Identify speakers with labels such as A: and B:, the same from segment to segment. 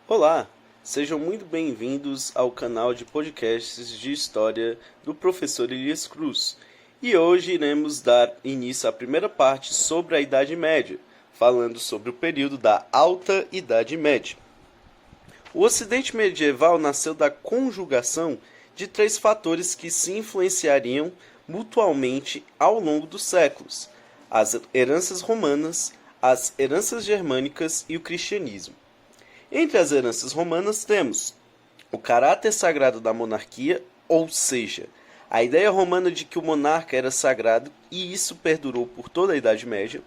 A: Olá, sejam muito bem-vindos ao canal de podcasts de história do professor Elias Cruz. E hoje iremos dar início à primeira parte sobre a Idade Média, falando sobre o período da Alta Idade Média. O Ocidente medieval nasceu da conjugação de três fatores que se influenciariam mutuamente ao longo dos séculos: as heranças romanas, as heranças germânicas e o cristianismo. Entre as heranças romanas temos o caráter sagrado da monarquia, ou seja, a ideia romana de que o monarca era sagrado, e isso perdurou por toda a Idade Média.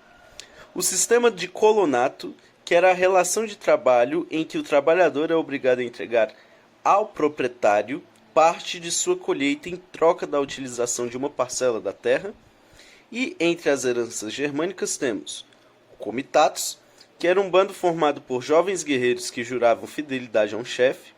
A: O sistema de colonato, que era a relação de trabalho em que o trabalhador é obrigado a entregar ao proprietário parte de sua colheita em troca da utilização de uma parcela da terra. E entre as heranças germânicas temos o comitatus, que era um bando formado por jovens guerreiros que juravam fidelidade a um chefe,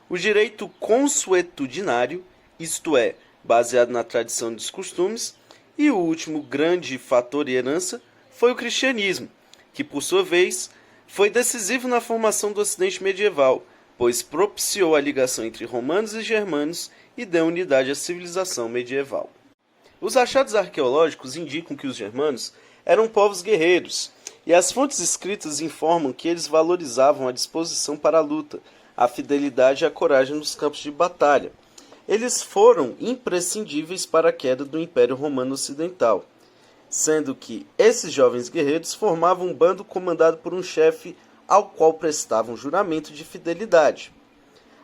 A: o direito consuetudinário, isto é, baseado na tradição e dos costumes, e o último grande fator e herança foi o cristianismo, que por sua vez foi decisivo na formação do Ocidente medieval, pois propiciou a ligação entre romanos e germanos e deu unidade à civilização medieval. Os achados arqueológicos indicam que os germanos eram povos guerreiros, e as fontes escritas informam que eles valorizavam a disposição para a luta, a fidelidade e a coragem nos campos de batalha. Eles foram imprescindíveis para a queda do Império Romano Ocidental, sendo que esses jovens guerreiros formavam um bando comandado por um chefe ao qual prestavam juramento de fidelidade.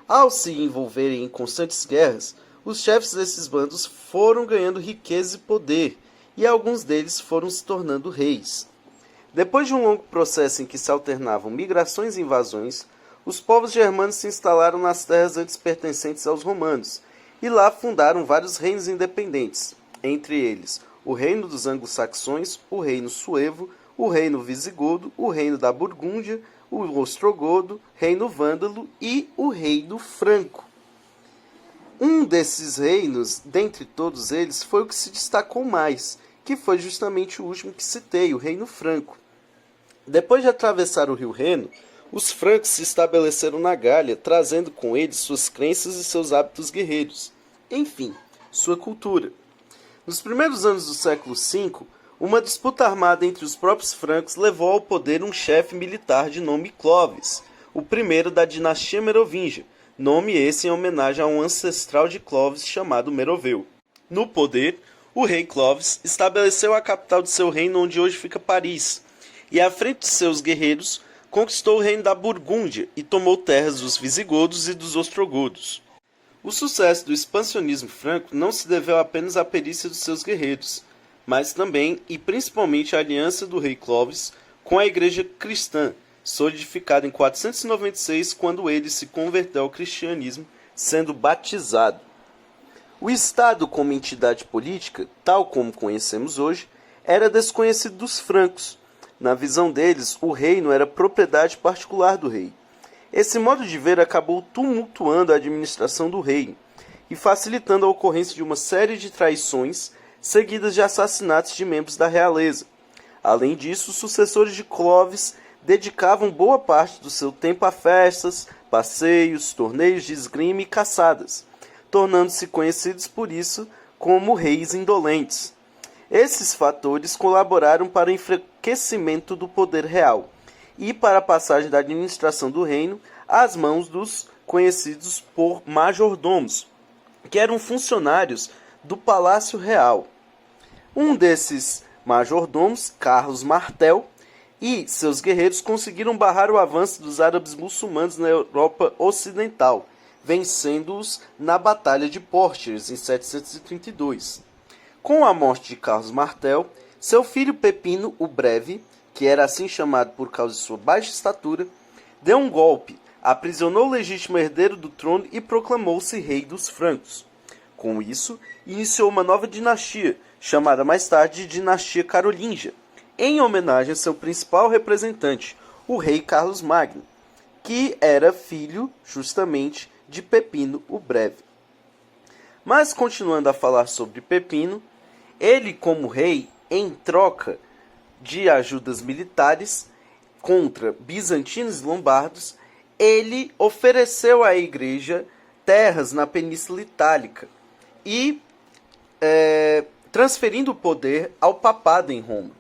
A: Ao se envolverem em constantes guerras, os chefes desses bandos foram ganhando riqueza e poder, e alguns deles foram se tornando reis. Depois de um longo processo em que se alternavam migrações e invasões, os povos germanos se instalaram nas terras antes pertencentes aos romanos, e lá fundaram vários reinos independentes, entre eles o reino dos anglo-saxões, o reino suevo, o reino visigodo, o reino da Burgúndia, o ostrogodo, reino vândalo e o reino franco. Um desses reinos, dentre todos eles, foi o que se destacou mais, que foi justamente o último que citei, o reino franco. Depois de atravessar o rio Reno, os francos se estabeleceram na Gália, trazendo com eles suas crenças e seus hábitos guerreiros. Enfim, sua cultura. Nos primeiros anos do século V, uma disputa armada entre os próprios francos levou ao poder um chefe militar de nome Clovis, o primeiro da dinastia merovingia, nome esse em homenagem a um ancestral de Clovis chamado Meroveu. No poder, o rei Clovis estabeleceu a capital de seu reino onde hoje fica Paris, e à frente de seus guerreiros, conquistou o reino da Burgúndia e tomou terras dos visigodos e dos ostrogodos. O sucesso do expansionismo franco não se deveu apenas à perícia dos seus guerreiros, mas também e principalmente à aliança do rei Clovis com a igreja cristã, solidificada em 496 quando ele se converteu ao cristianismo, sendo batizado. O Estado como entidade política, tal como conhecemos hoje, era desconhecido dos francos. Na visão deles, o reino era propriedade particular do rei. Esse modo de ver acabou tumultuando a administração do reino e facilitando a ocorrência de uma série de traições seguidas de assassinatos de membros da realeza. Além disso, os sucessores de Clovis dedicavam boa parte do seu tempo a festas, passeios, torneios de esgrima e caçadas, tornando-se conhecidos por isso como reis indolentes. Esses fatores colaboraram para o enfraquecimento do poder real e para a passagem da administração do reino às mãos dos conhecidos por majordomos, que eram funcionários do Palácio Real. Um desses majordomos, Carlos Martel, e seus guerreiros conseguiram barrar o avanço dos árabes muçulmanos na Europa Ocidental, vencendo-os na Batalha de Poitiers em 732. Com a morte de Carlos Martel, seu filho Pepino o Breve, que era assim chamado por causa de sua baixa estatura, deu um golpe, aprisionou o legítimo herdeiro do trono e proclamou-se rei dos francos. Com isso, iniciou uma nova dinastia, chamada mais tarde de Dinastia Carolíngia, em homenagem a seu principal representante, o rei Carlos Magno, que era filho, justamente, de Pepino o Breve. Mas, continuando a falar sobre Pepino, ele, como rei, em troca de ajudas militares contra bizantinos e lombardos, ele ofereceu à igreja terras na Península Itálica e transferindo o poder ao papado em Roma.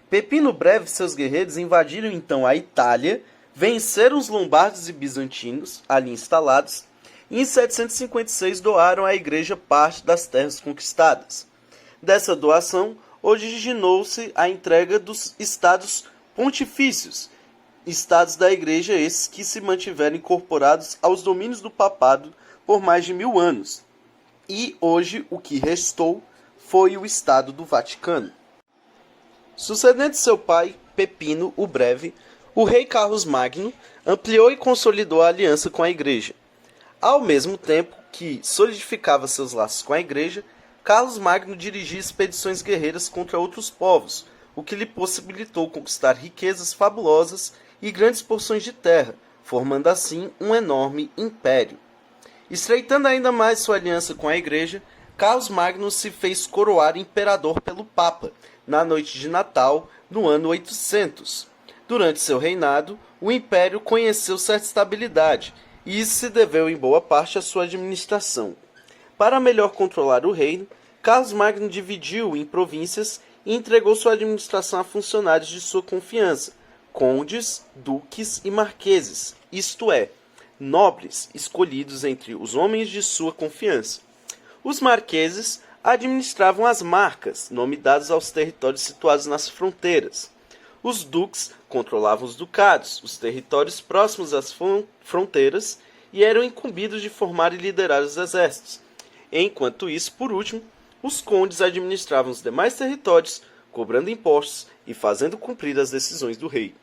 A: Pepino Breve e seus guerreiros invadiram então a Itália, venceram os lombardos e bizantinos ali instalados e em 756 doaram à igreja parte das terras conquistadas. Dessa doação originou-se a entrega dos estados pontifícios, estados da igreja esses que se mantiveram incorporados aos domínios do papado por mais de 1000 anos. E hoje o que restou foi o Estado do Vaticano. Sucedendo seu pai, Pepino o Breve, o rei Carlos Magno ampliou e consolidou a aliança com a igreja. Ao mesmo tempo que solidificava seus laços com a igreja, Carlos Magno dirigia expedições guerreiras contra outros povos, o que lhe possibilitou conquistar riquezas fabulosas e grandes porções de terra, formando assim um enorme império. Estreitando ainda mais sua aliança com a igreja, Carlos Magno se fez coroar imperador pelo Papa, na noite de Natal, no ano 800. Durante seu reinado, o império conheceu certa estabilidade, e isso se deveu em boa parte à sua administração. Para melhor controlar o reino, Carlos Magno dividiu em províncias e entregou sua administração a funcionários de sua confiança, condes, duques e marqueses, isto é, nobres escolhidos entre os homens de sua confiança. Os marqueses administravam as marcas, nome dados aos territórios situados nas fronteiras. Os duques controlavam os ducados, os territórios próximos às fronteiras, e eram incumbidos de formar e liderar os exércitos. Enquanto isso, por último, os condes administravam os demais territórios, cobrando impostos e fazendo cumprir as decisões do rei.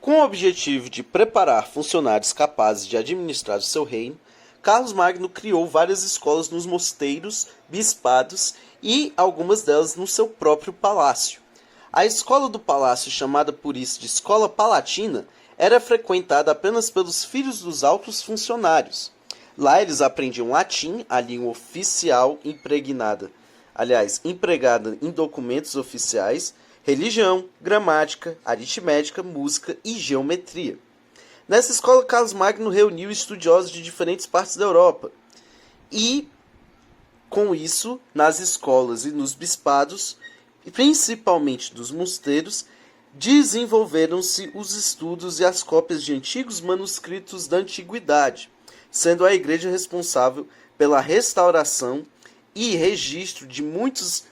A: Com o objetivo de preparar funcionários capazes de administrar o seu reino, Carlos Magno criou várias escolas nos mosteiros, bispados e algumas delas no seu próprio palácio. A escola do palácio, chamada por isso de Escola Palatina, era frequentada apenas pelos filhos dos altos funcionários. Lá eles aprendiam latim, a língua oficial empregada em documentos oficiais, religião, gramática, aritmética, música e geometria. Nessa escola, Carlos Magno reuniu estudiosos de diferentes partes da Europa. E, com isso, nas escolas e nos bispados, principalmente dos mosteiros, desenvolveram-se os estudos e as cópias de antigos manuscritos da antiguidade, sendo a igreja responsável pela restauração e registro de muitos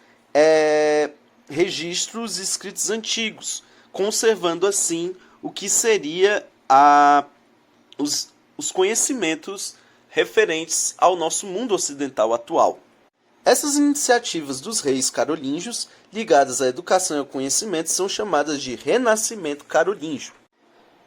A: registros escritos antigos, conservando assim o que seria os conhecimentos referentes ao nosso mundo ocidental atual. Essas iniciativas dos reis carolíngios, ligadas à educação e ao conhecimento, são chamadas de Renascimento Carolíngio.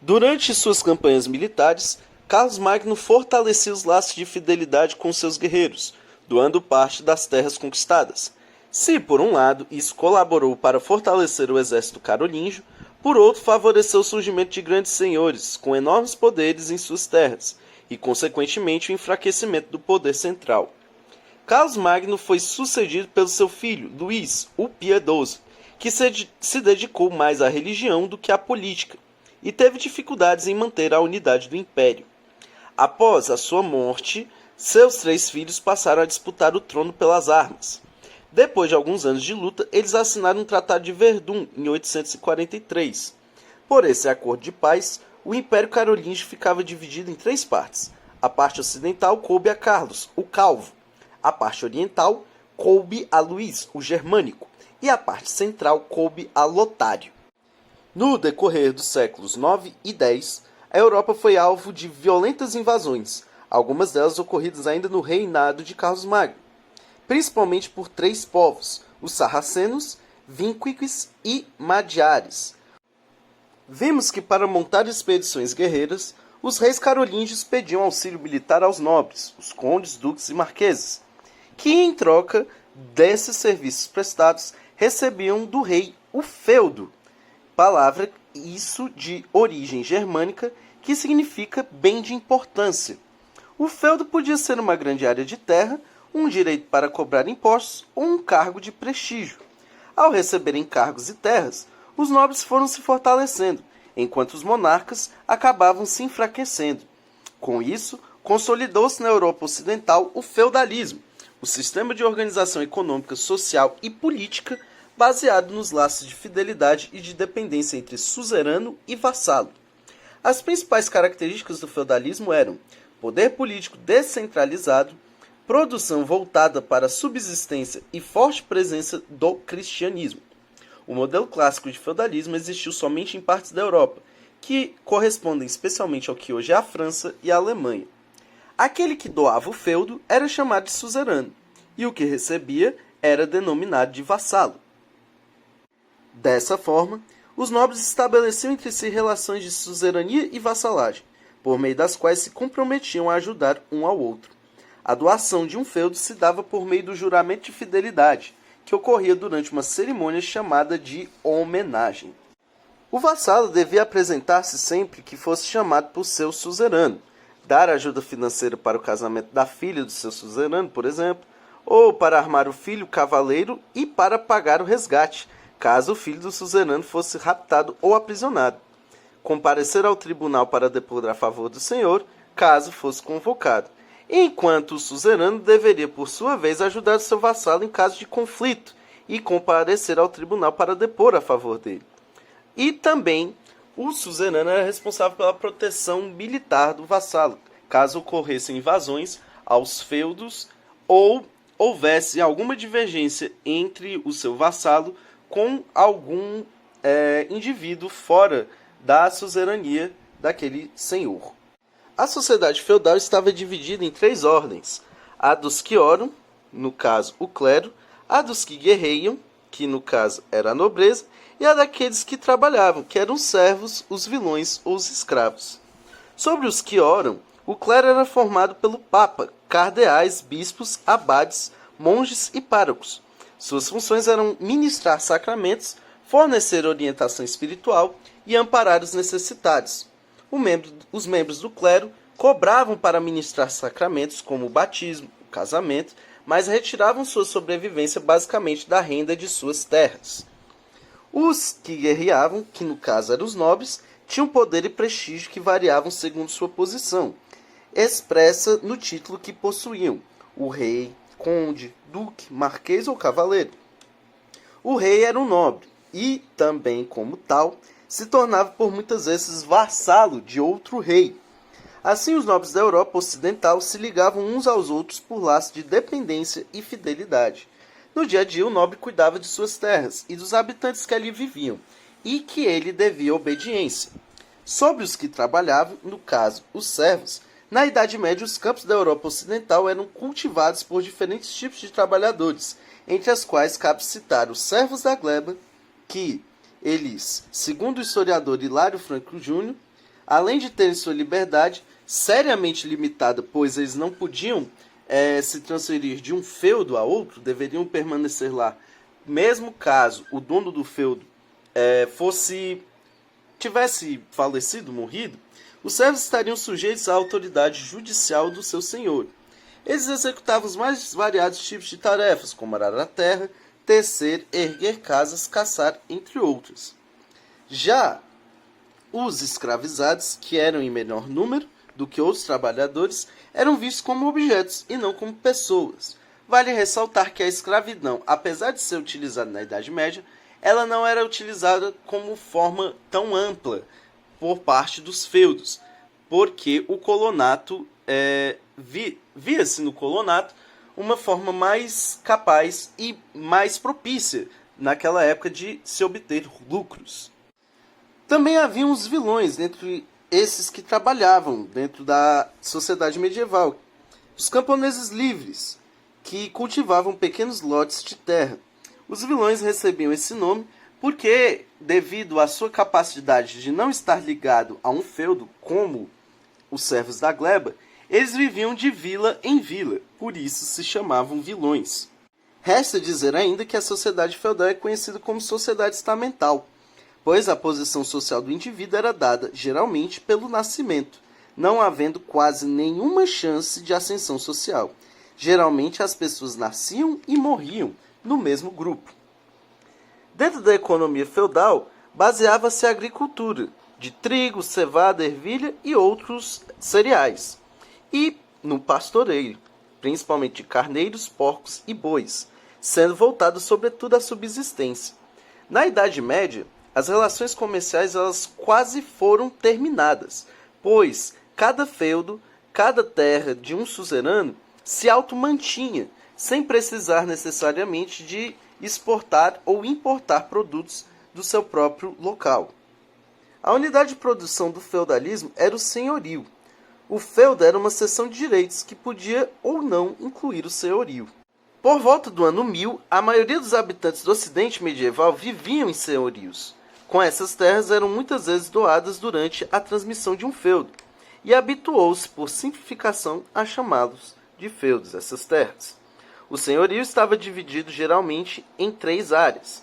A: Durante suas campanhas militares, Carlos Magno fortalecia os laços de fidelidade com seus guerreiros, doando parte das terras conquistadas. Se, por um lado, isso colaborou para fortalecer o exército carolíngio, por outro, favoreceu o surgimento de grandes senhores, com enormes poderes em suas terras, e, consequentemente, o enfraquecimento do poder central. Carlos Magno foi sucedido pelo seu filho, Luís, o Piedoso, que se dedicou mais à religião do que à política, e teve dificuldades em manter a unidade do império. Após a sua morte, seus 3 filhos passaram a disputar o trono pelas armas. Depois de alguns anos de luta, eles assinaram um Tratado de Verdun em 843. Por esse acordo de paz, o Império Carolíngio ficava dividido em 3 partes. A parte ocidental coube a Carlos, o Calvo. A parte oriental coube a Luís, o Germânico. E a parte central coube a Lotário. No decorrer dos séculos 9 e 10, a Europa foi alvo de violentas invasões, algumas delas ocorridas ainda no reinado de Carlos Magno, principalmente por 3 povos, os sarracenos, vínquiques e magiares. Vimos que para montar expedições guerreiras, os reis carolíngios pediam auxílio militar aos nobres, os condes, duques e marqueses, que em troca desses serviços prestados recebiam do rei o feudo, palavra isso de origem germânica que significa bem de importância. O feudo podia ser uma grande área de terra, um direito para cobrar impostos ou um cargo de prestígio. Ao receberem cargos e terras, os nobres foram se fortalecendo, enquanto os monarcas acabavam se enfraquecendo. Com isso, consolidou-se na Europa Ocidental o feudalismo, o sistema de organização econômica, social e política baseado nos laços de fidelidade e de dependência entre suzerano e vassalo. As principais características do feudalismo eram poder político descentralizado, produção voltada para a subsistência e forte presença do cristianismo. O modelo clássico de feudalismo existiu somente em partes da Europa, que correspondem especialmente ao que hoje é a França e a Alemanha. Aquele que doava o feudo era chamado de suzerano, e o que recebia era denominado de vassalo. Dessa forma, os nobres estabeleciam entre si relações de suzerania e vassalagem, por meio das quais se comprometiam a ajudar um ao outro. A doação de um feudo se dava por meio do juramento de fidelidade, que ocorria durante uma cerimônia chamada de homenagem. O vassalo devia apresentar-se sempre que fosse chamado por seu suzerano, dar ajuda financeira para o casamento da filha do seu suzerano, por exemplo, ou para armar o filho cavaleiro e para pagar o resgate, caso o filho do suzerano fosse raptado ou aprisionado. Comparecer ao tribunal para depor a favor do senhor, caso fosse convocado, enquanto o suzerano deveria, por sua vez, ajudar seu vassalo em caso de conflito e comparecer ao tribunal para depor a favor dele. E também o suzerano era responsável pela proteção militar do vassalo, caso ocorressem invasões aos feudos ou houvesse alguma divergência entre o seu vassalo com algum indivíduo fora da suzerania daquele senhor. A sociedade feudal estava dividida em 3 ordens: a dos que oram, no caso o clero, a dos que guerreiam, que no caso era a nobreza, e a daqueles que trabalhavam, que eram os servos, os vilões ou os escravos. Sobre os que oram, o clero era formado pelo papa, cardeais, bispos, abades, monges e párocos. Suas funções eram ministrar sacramentos, fornecer orientação espiritual e amparar os necessitados. Os membros do clero cobravam para ministrar sacramentos como o batismo, o casamento, mas retiravam sua sobrevivência basicamente da renda de suas terras. Os que guerreavam, que no caso eram os nobres, tinham poder e prestígio que variavam segundo sua posição, expressa no título que possuíam: o rei, conde, duque, marquês ou cavaleiro. O rei era um nobre e, também como tal, se tornava por muitas vezes vassalo de outro rei. Assim, os nobres da Europa Ocidental se ligavam uns aos outros por laços de dependência e fidelidade. No dia a dia, o nobre cuidava de suas terras e dos habitantes que ali viviam, e que ele devia obediência. Sobre os que trabalhavam, no caso, os servos, na Idade Média, os campos da Europa Ocidental eram cultivados por diferentes tipos de trabalhadores, entre as quais cabe citar os servos da gleba, que eles, segundo o historiador Hilário Franco Júnior, além de terem sua liberdade seriamente limitada, pois eles não podiam se transferir de um feudo a outro, deveriam permanecer lá, mesmo caso o dono do feudo tivesse falecido, morrido, os servos estariam sujeitos à autoridade judicial do seu senhor. Eles executavam os mais variados tipos de tarefas, como arar a terra, tecer, erguer casas, caçar, entre outros. Já os escravizados, que eram em menor número do que outros trabalhadores, eram vistos como objetos e não como pessoas. Vale ressaltar que a escravidão, apesar de ser utilizada na Idade Média, ela não era utilizada como forma tão ampla por parte dos feudos, porque o colonato via-se no colonato uma forma mais capaz e mais propícia naquela época de se obter lucros. Também haviam os vilões dentre esses que trabalhavam dentro da sociedade medieval, os camponeses livres, que cultivavam pequenos lotes de terra. Os vilões recebiam esse nome porque, devido à sua capacidade de não estar ligado a um feudo como os servos da gleba, eles viviam de vila em vila, por isso se chamavam vilões. Resta dizer ainda que a sociedade feudal é conhecida como sociedade estamental, pois a posição social do indivíduo era dada, geralmente, pelo nascimento, não havendo quase nenhuma chance de ascensão social. Geralmente as pessoas nasciam e morriam no mesmo grupo. Dentro da economia feudal, baseava-se a agricultura, de trigo, cevada, ervilha e outros cereais. E no pastoreio, principalmente de carneiros, porcos e bois, sendo voltado sobretudo à subsistência. Na Idade Média, as relações comerciais elas quase foram terminadas, pois cada feudo, cada terra de um suzerano se automantinha, sem precisar necessariamente de exportar ou importar produtos do seu próprio local. A unidade de produção do feudalismo era o senhorio. O feudo era uma seção de direitos que podia ou não incluir o senhorio. Por volta do ano 1000, a maioria dos habitantes do Ocidente medieval viviam em senhorios. Com essas terras eram muitas vezes doadas durante a transmissão de um feudo, e habituou-se, por simplificação, a chamá-los de feudos, essas terras. O senhorio estava dividido geralmente em 3 áreas.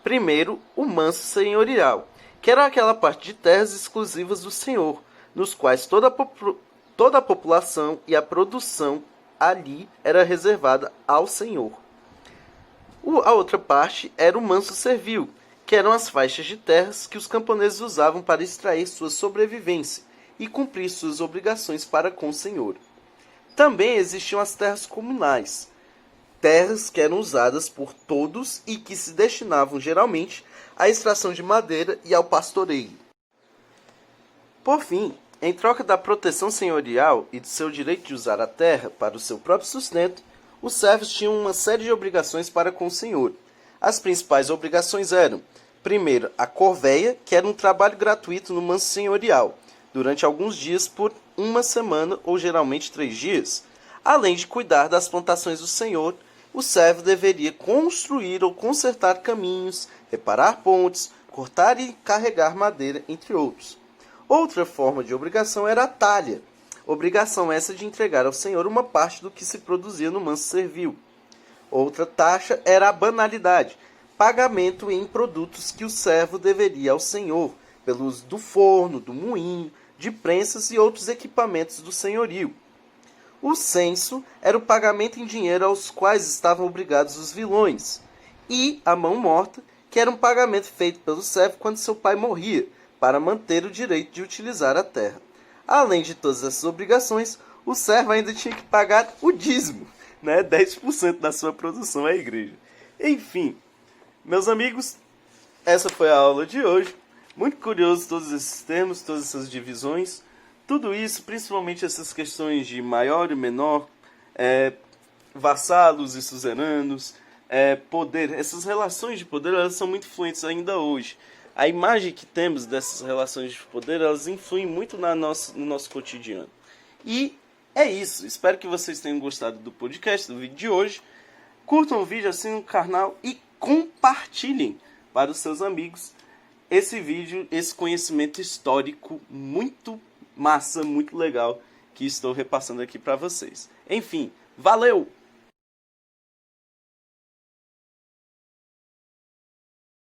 A: Primeiro, o manso senhorial, que era aquela parte de terras exclusivas do senhor, nos quais toda a população e a produção ali era reservada ao senhor. A outra parte era o manso servil, que eram as faixas de terras que os camponeses usavam para extrair sua sobrevivência e cumprir suas obrigações para com o senhor. Também existiam as terras comunais, terras que eram usadas por todos e que se destinavam geralmente à extração de madeira e ao pastoreio. Por fim, em troca da proteção senhorial e do seu direito de usar a terra para o seu próprio sustento, os servos tinham uma série de obrigações para com o senhor. As principais obrigações eram, primeiro, a corveia, que era um trabalho gratuito no manso senhorial, durante alguns dias por 1 semana ou geralmente 3 dias. Além de cuidar das plantações do senhor, o servo deveria construir ou consertar caminhos, reparar pontes, cortar e carregar madeira, entre outros. Outra forma de obrigação era a talha, obrigação essa de entregar ao senhor uma parte do que se produzia no manso servil. Outra taxa era a banalidade, pagamento em produtos que o servo deveria ao senhor, pelo uso do forno, do moinho, de prensas e outros equipamentos do senhorio. O censo era o pagamento em dinheiro aos quais estavam obrigados os vilões, e a mão morta, que era um pagamento feito pelo servo quando seu pai morria, para manter o direito de utilizar a terra. Além de todas essas obrigações, o servo ainda tinha que pagar o dízimo, 10% da sua produção à igreja. Enfim, meus amigos, essa foi a aula de hoje. Muito curioso todos esses termos, todas essas divisões. Tudo isso, principalmente essas questões de maior e menor, vassalos e suzeranos, poder. Essas relações de poder elas são muito fluentes ainda hoje. A imagem que temos dessas relações de poder, elas influem muito no nosso cotidiano. E é isso. Espero que vocês tenham gostado do podcast, do vídeo de hoje. Curtam o vídeo, assinem o canal e compartilhem para os seus amigos esse vídeo, esse conhecimento histórico muito massa, muito legal que estou repassando aqui para vocês. Enfim, valeu!